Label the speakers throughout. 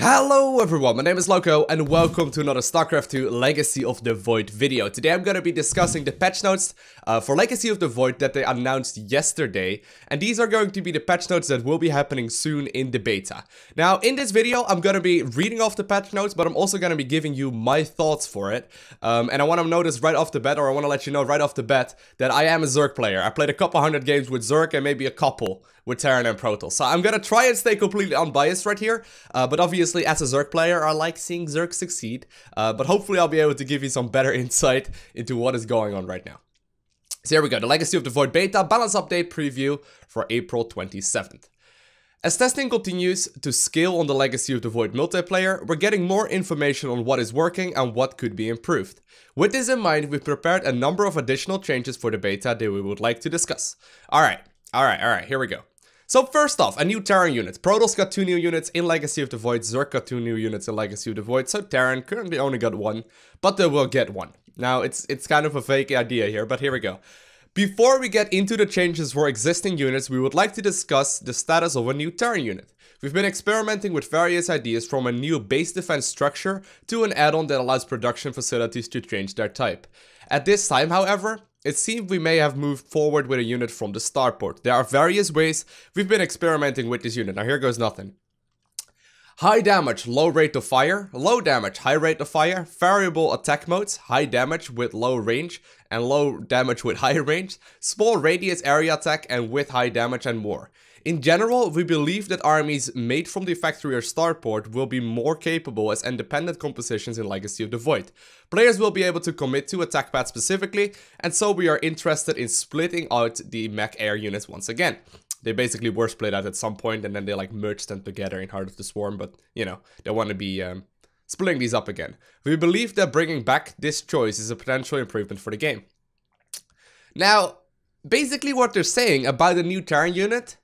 Speaker 1: Hello everyone, my name is Loco and welcome to another StarCraft 2 Legacy of the Void video. Today I'm going to be discussing the patch notes for Legacy of the Void that they announced yesterday. And these are going to be the patch notes that will be happening soon in the beta. Now in this video I'm going to be reading off the patch notes, but I'm also going to be giving you my thoughts for it. And I want to notice right off the bat, or I want to let you know right off the bat, that I am a Zerg player. I played a couple hundred games with Zerg and maybe a couple with Terran and Protoss. So I'm gonna try and stay completely unbiased right here, but obviously as a Zerg player I like seeing Zerg succeed, but hopefully I'll be able to give you some better insight into what is going on right now. So here we go, the Legacy of the Void beta balance update preview for April 27th. As testing continues to scale on the Legacy of the Void multiplayer, we're getting more information on what is working and what could be improved. With this in mind, we've prepared a number of additional changes for the beta that we would like to discuss. Alright, here we go. So first off, a new Terran unit. Protoss got 2 new units in Legacy of the Void, Zerg got 2 new units in Legacy of the Void, so Terran currently only got 1, but they will get 1. Now, it's kind of a fake idea here, but here we go. Before we get into the changes for existing units, we would like to discuss the status of a new Terran unit. We've been experimenting with various ideas, from a new base defense structure to an add-on that allows production facilities to change their type. At this time, however, it seems we may have moved forward with a unit from the Starport. There are various ways we've been experimenting with this unit. Now here goes nothing. High damage, low rate of fire, low damage, high rate of fire, variable attack modes, high damage with low range and low damage with high range, small radius area attack and with high damage, and more. In general, we believe that armies made from the factory or starport will be more capable as independent compositions in Legacy of the Void. Players will be able to commit to attack paths specifically, and so we are interested in splitting out the mech air units once again. They basically were split out at some point and then they like merged them together in Heart of the Swarm, but you know, they want to be splitting these up again. We believe that bringing back this choice is a potential improvement for the game. Now, basically what they're saying about the new Terran unit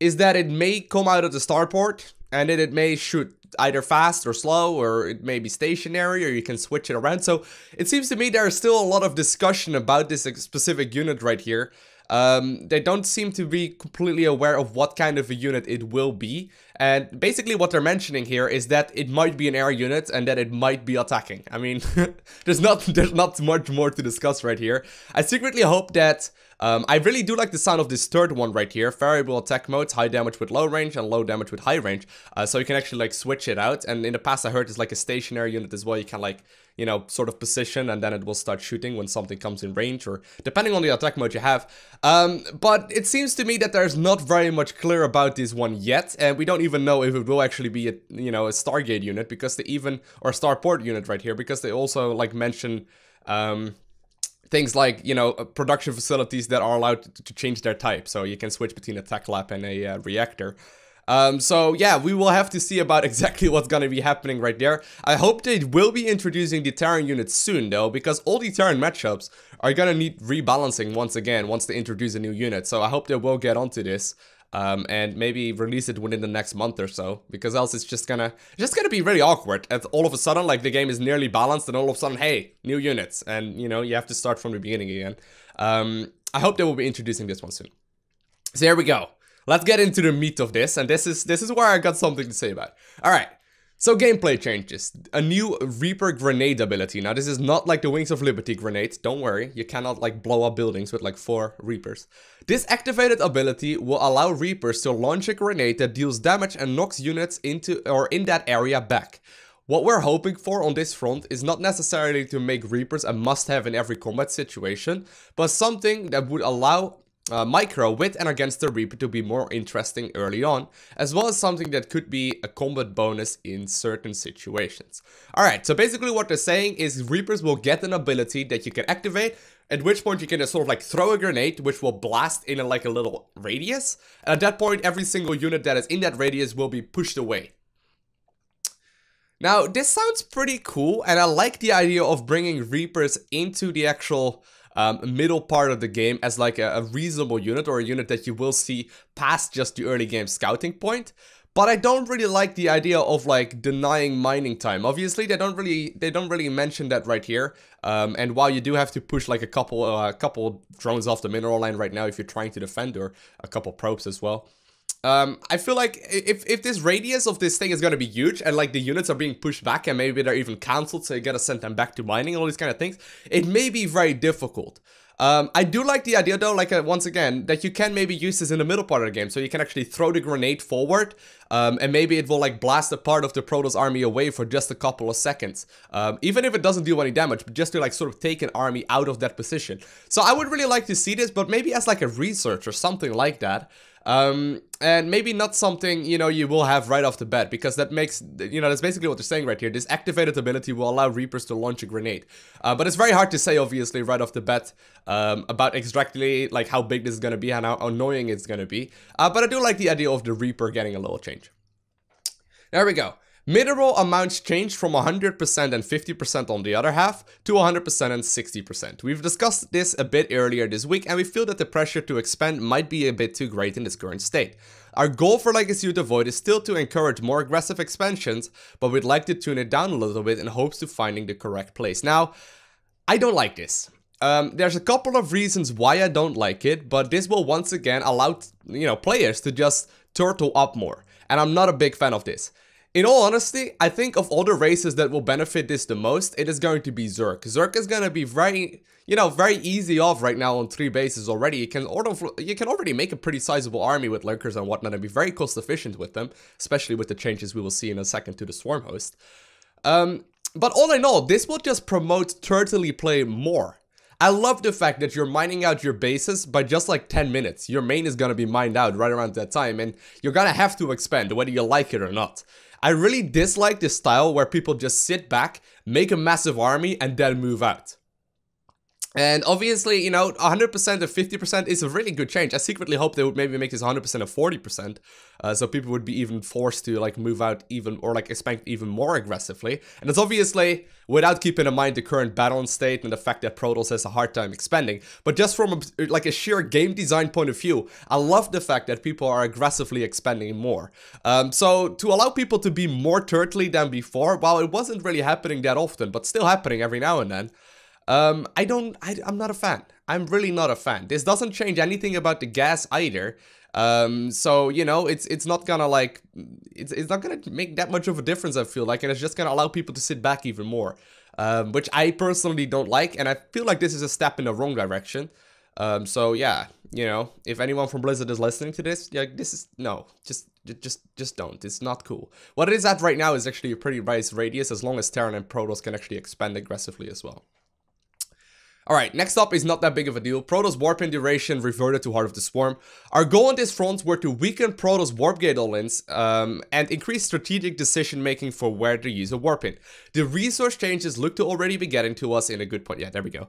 Speaker 1: is that it may come out of the starport and that it may shoot either fast or slow, or it may be stationary, or you can switch it around. So it seems to me there is still a lot of discussion about this specific unit right here. They don't seem to be completely aware of what kind of a unit it will be, and basically what they're mentioning here is that it might be an air unit and that it might be attacking. I mean, there's not much more to discuss right here. I secretly hope that I really do like the sound of this third one right here. Variable attack modes, high damage with low range and low damage with high range. So you can actually like switch it out. And in the past I heard it's like a stationary unit as well. You can like, you know, sort of position and then it will start shooting when something comes in range, or depending on the attack mode you have. But it seems to me that there's not very much clear about this one yet. And we don't even know if it will actually be a, you know, a Stargate unit, because they even, or a Starport unit right here, because they also like mention things like, you know, production facilities that are allowed to change their type. So you can switch between a tech lab and a reactor. So yeah, we will have to see about exactly what's gonna be happening right there. I hope they will be introducing the Terran units soon though, because all the Terran matchups are gonna need rebalancing once again once they introduce a new unit. So I hope they will get onto this. And maybe release it within the next month or so, because else it's just gonna be really awkward. And all of a sudden, like, the game is nearly balanced, and all of a sudden, hey, new units, and you know, you have to start from the beginning again. I hope they will be introducing this one soon. So here we go. Let's get into the meat of this, and this is where I got something to say about. All right. So gameplay changes. A new Reaper grenade ability. Now this is not like the Wings of Liberty grenade, don't worry. You cannot like blow up buildings with like 4 Reapers. This activated ability will allow Reapers to launch a grenade that deals damage and knocks units into or in that area back. What we're hoping for on this front is not necessarily to make Reapers a must-have in every combat situation, but something that would allow micro with and against the Reaper to be more interesting early on, as well as something that could be a combat bonus in certain situations. Alright, so basically what they're saying is Reapers will get an ability that you can activate, at which point you can just sort of like throw a grenade which will blast in like a little radius, and at that point every single unit that is in that radius will be pushed away. Now this sounds pretty cool, and I like the idea of bringing Reapers into the actual middle part of the game as like a reasonable unit, or a unit that you will see past just the early game scouting point. But I don't really like the idea of like denying mining time. Obviously they don't really mention that right here. And while you do have to push like a couple drones off the mineral line right now if you're trying to defend, or a couple probes as well. I feel like if this radius of this thing is gonna be huge and like the units are being pushed back and maybe they're even cancelled, so you gotta send them back to mining, all these kind of things, it may be very difficult. I do like the idea though, like once again, that you can maybe use this in the middle part of the game, so you can actually throw the grenade forward, and maybe it will like blast a part of the Protoss army away for just a couple of seconds, even if it doesn't do any damage, but just to like sort of take an army out of that position. So I would really like to see this, but maybe as like a research or something like that. And maybe not something, you know, you will have right off the bat, because that makes, you know, that's basically what they're saying right here. This activated ability will allow Reapers to launch a grenade. But it's very hard to say, obviously, right off the bat, about exactly, like, how big this is gonna be and how annoying it's gonna be. But I do like the idea of the Reaper getting a little change. There we go. Mineral amounts changed from 100% and 50% on the other half to 100% and 60%. We've discussed this a bit earlier this week, and we feel that the pressure to expand might be a bit too great in this current state. Our goal for Legacy of the Void is still to encourage more aggressive expansions, but we'd like to tune it down a little bit in hopes of finding the correct place. Now, I don't like this. There's a couple of reasons why I don't like it, but this will once again allow, you know, players to just turtle up more, and I'm not a big fan of this. In all honesty, I think of all the races that will benefit this the most, it is going to be Zerg. Zerg is going to be very, you know, very easy off right now on 3 bases already. You can already make a pretty sizable army with lurkers and whatnot and be very cost efficient with them, especially with the changes we will see in a second to the Swarm host. But all in all, this will just promote turtley play more. I love the fact that you're mining out your bases by just like 10 minutes. Your main is going to be mined out right around that time, and you're going to have to expand whether you like it or not. I really dislike this style where people just sit back, make a massive army, and then move out. And obviously, you know, 100% of 50% is a really good change. I secretly hope they would maybe make this 100% of 40%. So people would be even forced to like move out even, or like expand even more aggressively. And that's obviously without keeping in mind the current balance state and the fact that Protoss has a hard time expanding. But just from like a sheer game design point of view, I love the fact that people are aggressively expanding more. So to allow people to be more turtly than before, while it wasn't really happening that often, but still happening every now and then, I'm not a fan. I'm really not a fan. This doesn't change anything about the gas either. So, you know, it's not gonna like, it's not gonna make that much of a difference, I feel like, and it's just gonna allow people to sit back even more. Which I personally don't like, and I feel like this is a step in the wrong direction. So yeah, you know, if anyone from Blizzard is listening to this, yeah, this is, no, just don't. It's not cool. What it is at right now is actually a pretty nice radius, as long as Terran and Protoss can actually expand aggressively as well. Alright, next up is not that big of a deal. Protoss warp-in duration reverted to Heart of the Swarm. Our goal on this front were to weaken Protoss warp-gate all-ins and increase strategic decision-making for where to use a warp-in. The resource changes look to already be getting to us in a good point. Yeah, there we go.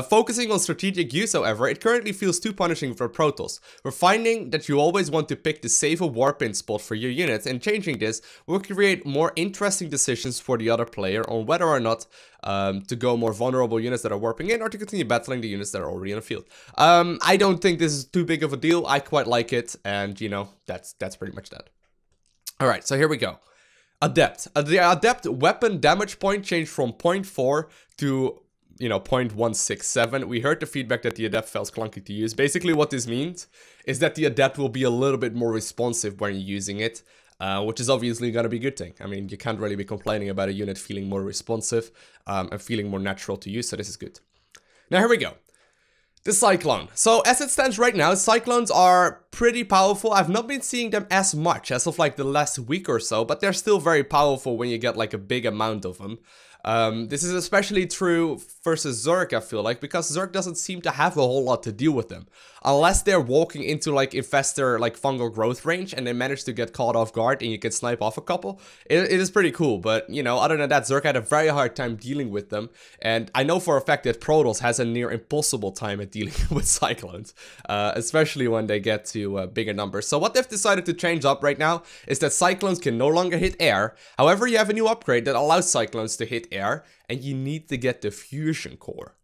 Speaker 1: Focusing on strategic use, however, it currently feels too punishing for Protoss. We're finding that you always want to pick the safer warp-in spot for your units, and changing this will create more interesting decisions for the other player on whether or not to go more vulnerable units that are warping in, or to continue battling the units that are already in the field. I don't think this is too big of a deal. I quite like it, and you know, that's pretty much that. Alright, so here we go. Adept. The Adept weapon damage point changed from 0.4 to, you know, 0.167. We heard the feedback that the Adept felt clunky to use. Basically what this means is that the Adept will be a little bit more responsive when you're using it. Which is obviously going to be a good thing. I mean, you can't really be complaining about a unit feeling more responsive and feeling more natural to use, so this is good. Now, here we go. The Cyclone. So, as it stands right now, Cyclones are pretty powerful. I've not been seeing them as much as of like the last week or so, but they're still very powerful when you get like a big amount of them. This is especially true versus Zerg, I feel like, because Zerg doesn't seem to have a whole lot to deal with them. Unless they're walking into like infestor, like fungal growth range, and they manage to get caught off guard and you can snipe off a couple. It is pretty cool, but you know, other than that, Zerg had a very hard time dealing with them. And I know for a fact that Protoss has a near impossible time at dealing with Cyclones, especially when they get to bigger numbers. So what they've decided to change up right now is that Cyclones can no longer hit air. However, you have a new upgrade that allows Cyclones to hit air, and you need to get the fusion core.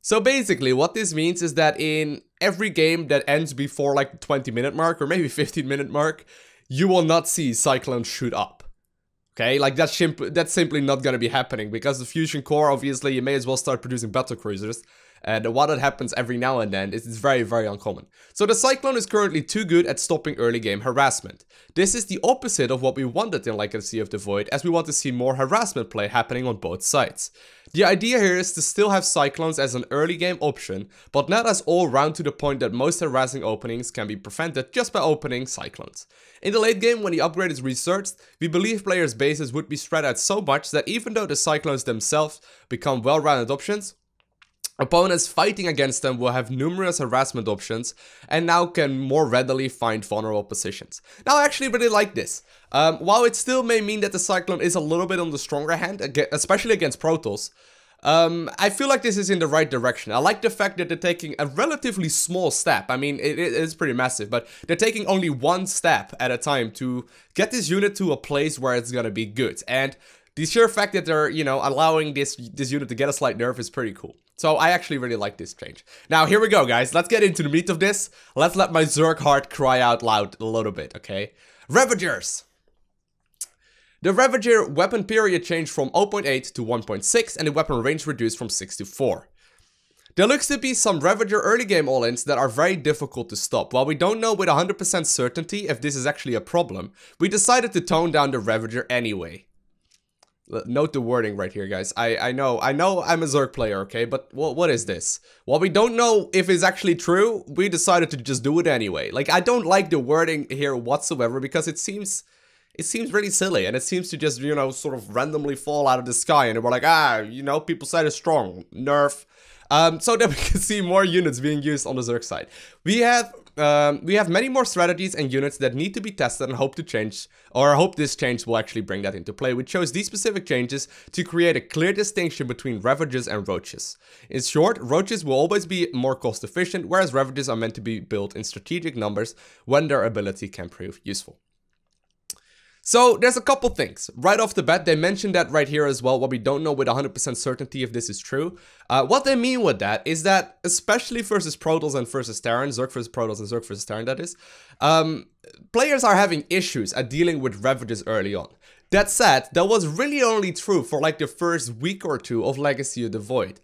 Speaker 1: So basically what this means is that in every game that ends before like the 20-minute mark or maybe 15-minute mark, you will not see Cyclone shoot up. Okay, like that's simply not gonna be happening, because the fusion core, obviously you may as well start producing battle cruisers, And while that happens every now and then, it's very, very uncommon. So the Cyclone is currently too good at stopping early game harassment. This is the opposite of what we wanted in Legacy of the Void, as we want to see more harassment play happening on both sides. The idea here is to still have Cyclones as an early game option, but not as all round, to the point that most harassing openings can be prevented just by opening Cyclones. In the late game, when the upgrade is researched, we believe players' bases would be spread out so much that even though the Cyclones themselves become well-rounded options, opponents fighting against them will have numerous harassment options and now can more readily find vulnerable positions. Now, I actually really like this. While it still may mean that the Cyclone is a little bit on the stronger hand, especially against Protoss, I feel like this is in the right direction. I like the fact that they're taking a relatively small step. I mean, it is pretty massive, but they're taking only one step at a time to get this unit to a place where it's gonna be good. And the sheer fact that they're, you know, allowing this unit to get a slight nerf is pretty cool. So I actually really like this change. Now, here we go, guys. Let's get into the meat of this. Let's let my Zerg heart cry out loud a little bit, okay? Ravagers! The Ravager weapon period changed from 0.8 to 1.6, and the weapon range reduced from 6 to 4. There looks to be some Ravager early game all-ins that are very difficult to stop. While we don't know with 100% certainty if this is actually a problem, we decided to tone down the Ravager anyway. Note the wording right here, guys. I know I'm a Zerg player, okay? But what is this? While we don't know if it's actually true, we decided to just do it anyway. Like, I don't like the wording here whatsoever because it seems really silly, and it seems to just, you know, sort of randomly fall out of the sky, and we're like, you know, people said it's strong, nerf. So that we can see more units being used on the Zerg side. We have many more strategies and units that need to be tested and hope this change will actually bring that into play. We chose these specific changes to create a clear distinction between Ravagers and Roaches. In short, Roaches will always be more cost efficient, whereas Ravagers are meant to be built in strategic numbers when their ability can prove useful. So there's a couple things. Right off the bat, they mentioned that right here as well, what we don't know with 100% certainty if this is true. What they mean with that is that, especially versus Protoss and versus Terran, Zerg versus Protoss and Zerg versus Terran, that is, players are having issues at dealing with Ravagers early on. That said, that was really only true for like the first week or two of Legacy of the Void.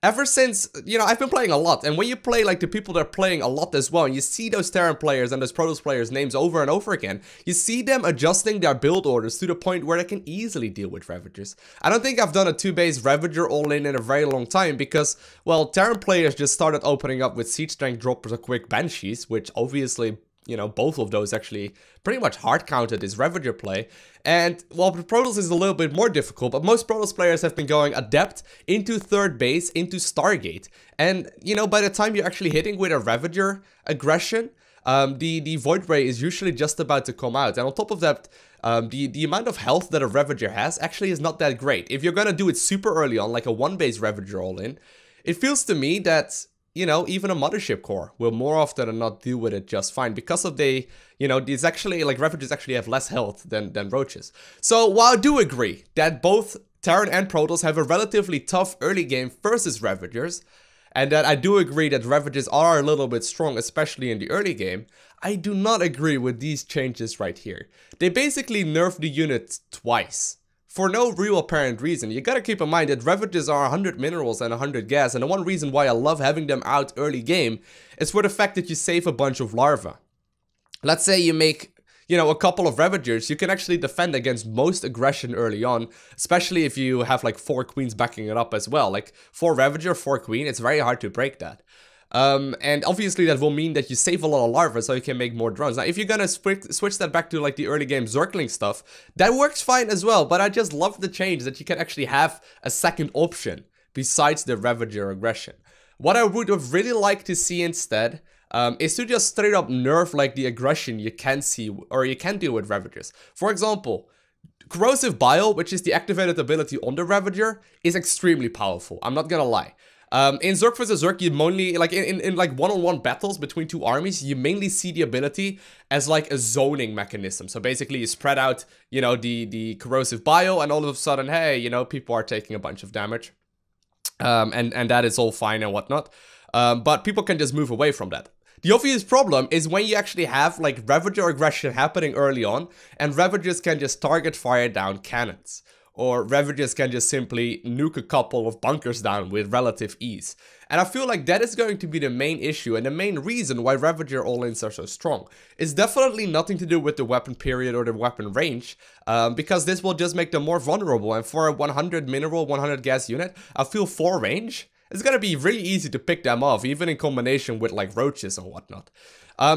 Speaker 1: Ever since, you know, I've been playing a lot, and when you play like the people that are playing a lot as well, and you see those Terran players and those Protoss players' names over and over again, you see them adjusting their build orders to the point where they can easily deal with Ravagers. I don't think I've done a 2-base Ravager all-in a very long time because, well, Terran players just started opening up with siege strength droppers or quick Banshees, which obviously, you know, both of those actually pretty much hard counted this Ravager play. And, well, Protoss is a little bit more difficult, but most Protoss players have been going Adept into 3rd base, into Stargate. And, you know, by the time you're actually hitting with a Ravager aggression, the Void Ray is usually just about to come out. And on top of that, the amount of health that a Ravager has actually is not that great. If you're gonna do it super early on, like a 1-base Ravager all-in, it feels to me that, you know, even a Mothership Core will more often than not deal with it just fine because of you know, these actually, like, Ravagers actually have less health than Roaches. So, while I do agree that both Terran and Protoss have a relatively tough early game versus Ravagers, and that I do agree that Ravagers are a little bit strong, especially in the early game, I do not agree with these changes right here. They basically nerfed the unit twice. For no real apparent reason. You gotta keep in mind that Ravagers are 100 minerals and 100 gas, and the one reason why I love having them out early game is for the fact that you save a bunch of larvae. Let's say you make, you know, a couple of Ravagers, you can actually defend against most aggression early on, especially if you have like 4 queens backing it up as well. Like 4 Ravager, 4 queen, it's very hard to break that. And obviously that will mean that you save a lot of larvae so you can make more drones. Now, if you're gonna switch that back to like the early game Zergling stuff, that works fine as well, but I just love the change that you can actually have a second option besides the Ravager aggression. What I would have really liked to see instead is to just straight up nerf like the aggression you can see or you can do with Ravagers. For example, Corrosive Bile, which is the activated ability on the Ravager, is extremely powerful. I'm not gonna lie. In Zerg vs Zerg, you mainly, like, in like one-on-one battles between 2 armies, you mainly see the ability as like a zoning mechanism. So basically you spread out, you know, the Corrosive Bile, and all of a sudden, hey, you know, people are taking a bunch of damage. And that is all fine and whatnot. But people can just move away from that. The obvious problem is when you actually have like Ravager aggression happening early on, and Ravagers can just target fire down cannons. or Ravagers can just simply nuke a couple of bunkers down with relative ease. And I feel like that is going to be the main issue and the main reason why Ravager all-ins are so strong. It's definitely nothing to do with the weapon period or the weapon range, because this will just make them more vulnerable. And for a 100 mineral, 100 gas unit, I feel 4 range, it's gonna be really easy to pick them off, even in combination with like roaches and whatnot.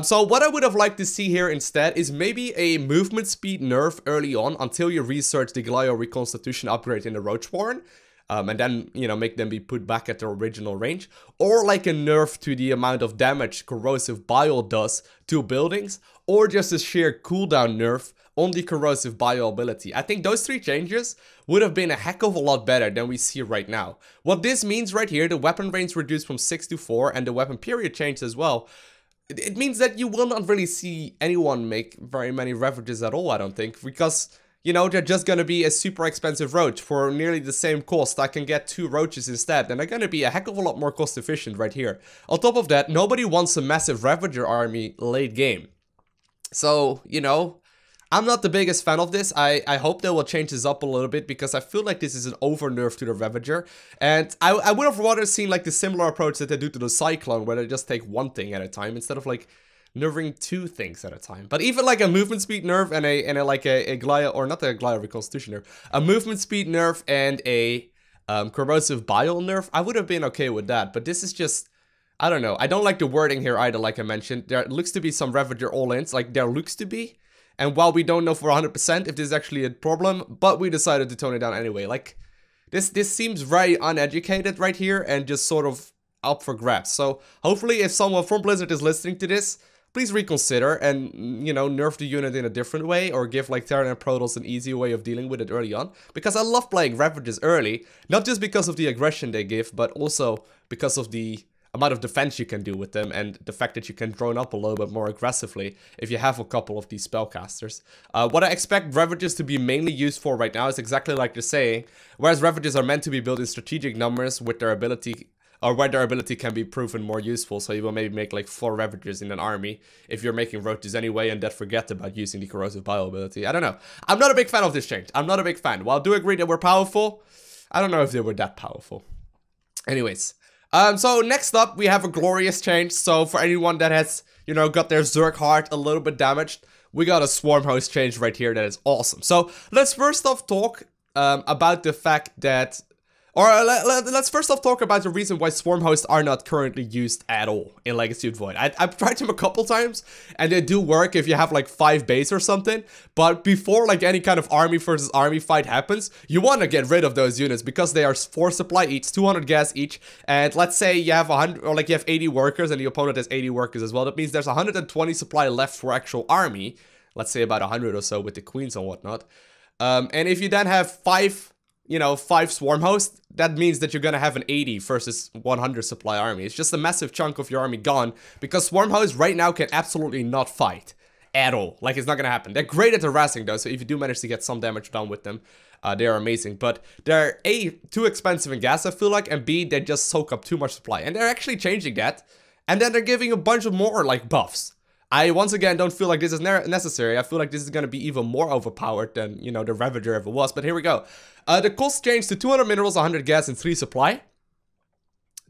Speaker 1: So what I would have liked to see here instead is maybe a movement speed nerf early on until you research the Glio Reconstitution upgrade in the Roach Warren. And then, you know, make them be put back at their original range. Or like a nerf to the amount of damage Corrosive Bile does to buildings. Or just a sheer cooldown nerf on the Corrosive Bile ability. I think those 3 changes would have been a heck of a lot better than we see right now. What this means right here, the weapon range reduced from 6 to 4 and the weapon period changed as well. It means that you will not really see anyone make very many Ravages at all, I don't think, because, you know, they're just gonna be a super expensive roach for nearly the same cost. I can get 2 roaches instead, and they're gonna be a heck of a lot more cost efficient right here. On top of that, nobody wants a massive Ravager army late game. So, you know, I'm not the biggest fan of this. I hope they will change this up a little bit because I feel like this is an over nerf to the Ravager. And I would have rather seen like the similar approach that they do to the Cyclone, where they just take 1 thing at a time instead of like nerfing 2 things at a time. But even like a movement speed nerf and a Glio, or not a Glio Reconstitution nerf, a movement speed nerf and a Corrosive Bile nerf, I would have been okay with that. But this is just, I don't know. I don't like the wording here either, like I mentioned. There looks to be some Ravager all-ins, like there looks to be. And while we don't know for 100% if this is actually a problem, but we decided to tone it down anyway. Like, this seems very uneducated right here and just sort of up for grabs. So, hopefully if someone from Blizzard is listening to this, please reconsider and, you know, nerf the unit in a different way, or give like Terran and Protoss an easy way of dealing with it early on. Because I love playing Ravagers early, not just because of the aggression they give, but also because of the amount of defense you can do with them, and the fact that you can drone up a little bit more aggressively if you have a couple of these spellcasters. What I expect Ravagers to be mainly used for right now is exactly like you're saying, whereas Ravagers are meant to be built in strategic numbers with their ability, or where their ability can be proven more useful, so you will maybe make like 4 Ravagers in an army if you're making roaches anyway, and then forget about using the Corrosive Bile ability. I don't know. I'm not a big fan of this change. I'm not a big fan. While I do agree that we're powerful, I don't know if they were that powerful. Anyways. So next up, we have a glorious change. So for anyone that has, you know, got their Zerg heart a little bit damaged, we got a Swarm host change right here that is awesome. So let's first off talk about the fact that, or let's first off talk about the reason why Swarm hosts are not currently used at all in Legacy of the Void. I've tried them a couple times, and they do work if you have like 5 base or something, but before like any kind of army versus army fight happens, you want to get rid of those units because they are 4 supply each, 200 gas each, and let's say you have 100, or like you have 80 workers and the opponent has 80 workers as well. That means there's 120 supply left for actual army, let's say about 100 or so with the queens and whatnot. And if you then have 5 Swarm hosts, that means that you're gonna have an 80 versus 100 supply army. It's just a massive chunk of your army gone, because Swarm hosts right now can absolutely not fight at all. Like, it's not gonna happen. They're great at harassing though, so if you do manage to get some damage done with them, they are amazing. But they're A, too expensive in gas, I feel like, and B, they just soak up too much supply. And they're actually changing that, and then they're giving a bunch of more, like, buffs. I, once again, don't feel like this is necessary. I feel like this is going to be even more overpowered than, you know, the Ravager ever was. But here we go. The cost changed to 200 minerals, 100 gas, and 3 supply.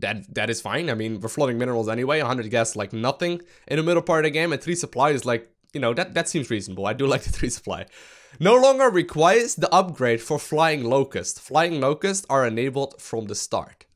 Speaker 1: That is fine. I mean, we're flooding minerals anyway. 100 gas, like nothing in the middle part of the game. And 3 supply is like, you know, that seems reasonable. I do like the 3 supply. No longer requires the upgrade for Flying Locust. Flying Locusts are enabled from the start.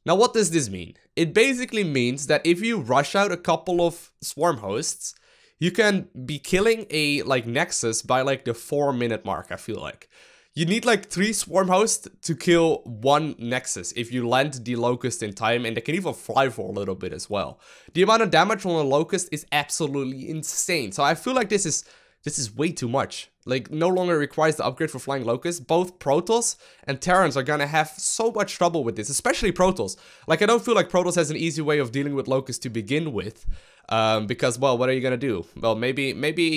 Speaker 1: Now, what does this mean? It basically means that if you rush out a couple of Swarm hosts, you can be killing a, like, Nexus by, like, the 4-minute mark, I feel like. You need, like, 3 Swarm hosts to kill 1 Nexus if you land the Locust in time, and they can even fly for a little bit as well. The amount of damage on a Locust is absolutely insane, so I feel like this is way too much. Like, no longer requires the upgrade for Flying Locusts. Both Protoss and Terrans are gonna have so much trouble with this, especially Protoss. Like, I don't feel like Protoss has an easy way of dealing with Locusts to begin with. Because, well, what are you gonna do? Well, maybe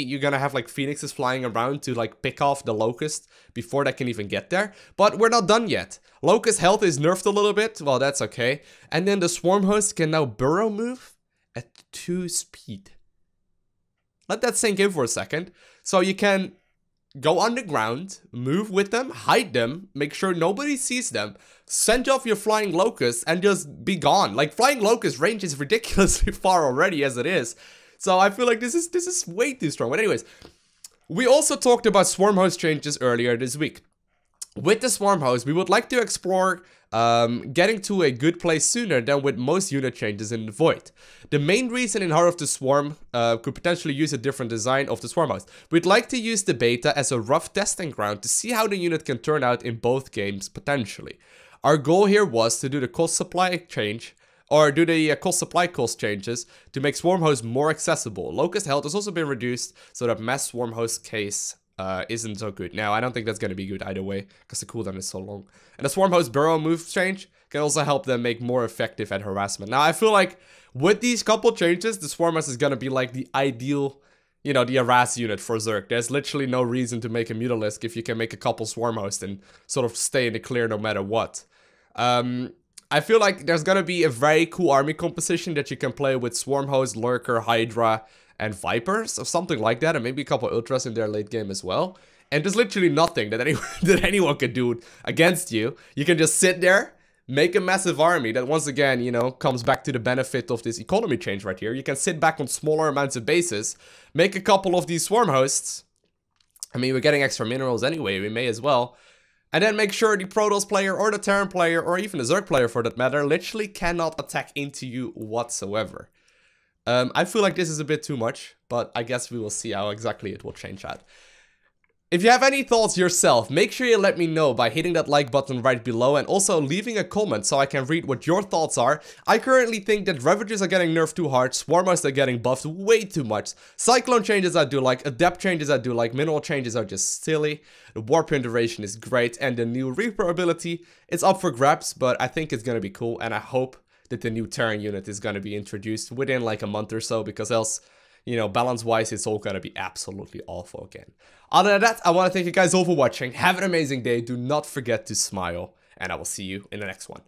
Speaker 1: you're gonna have, like, Phoenixes flying around to, like, pick off the Locust before they can even get there. But we're not done yet. Locust health is nerfed a little bit. Well, that's okay. And then the Swarm host can now burrow move at 2 speed. Let that sink in for a second. So you can go underground, move with them, hide them, make sure nobody sees them, send off your flying locusts, and just be gone. Like, flying locust range is ridiculously far already as it is. So I feel like this is way too strong. But anyways, we also talked about swarm host changes earlier this week. With the swarm host, we would like to explore getting to a good place sooner than with most unit changes in the Void. The main reason in Heart of the Swarm could potentially use a different design of the swarm host. We'd like to use the beta as a rough testing ground to see how the unit can turn out in both games potentially. Our goal here was to do the cost supply change, or do the cost supply cost changes to make swarm hosts more accessible. Locust health has also been reduced so that mass swarm host case isn't so good. Now, I don't think that's going to be good either way, because the cooldown is so long. And the Swarm Host Burrow move change can also help them make more effective at harassment. Now, I feel like with these couple changes, the Swarm Host is going to be like the ideal, you know, the harass unit for Zerg. There's literally no reason to make a Mutalisk if you can make a couple Swarm Hosts and sort of stay in the clear no matter what. I feel like there's going to be a very cool army composition that you can play with Swarm Host, Lurker, Hydra, and Vipers, or something like that, and maybe a couple Ultras in their late game as well. And there's literally nothing that anyone can do against you. You can just sit there, make a massive army that once again, you know, comes back to the benefit of this economy change right here. You can sit back on smaller amounts of bases, make a couple of these swarm hosts. I mean, we're getting extra minerals anyway, we may as well. And then make sure the Protoss player or the Terran player or even the Zerg player for that matter literally cannot attack into you whatsoever. I feel like this is a bit too much, but I guess we will see how exactly it will change out. If you have any thoughts yourself, make sure you let me know by hitting that like button right below and also leaving a comment so I can read what your thoughts are. I currently think that Ravagers are getting nerfed too hard, Swarmers are getting buffed way too much, Cyclone changes I do like, Adept changes I do like, Mineral changes are just silly, the Warp duration is great, and the new Reaper ability is up for grabs, but I think it's gonna be cool, and I hope that the new Terran unit is gonna be introduced within like a month or so, because else, you know, balance-wise, it's all gonna be absolutely awful again. Other than that, I want to thank you guys all for watching. Have an amazing day. Do not forget to smile, and I will see you in the next one.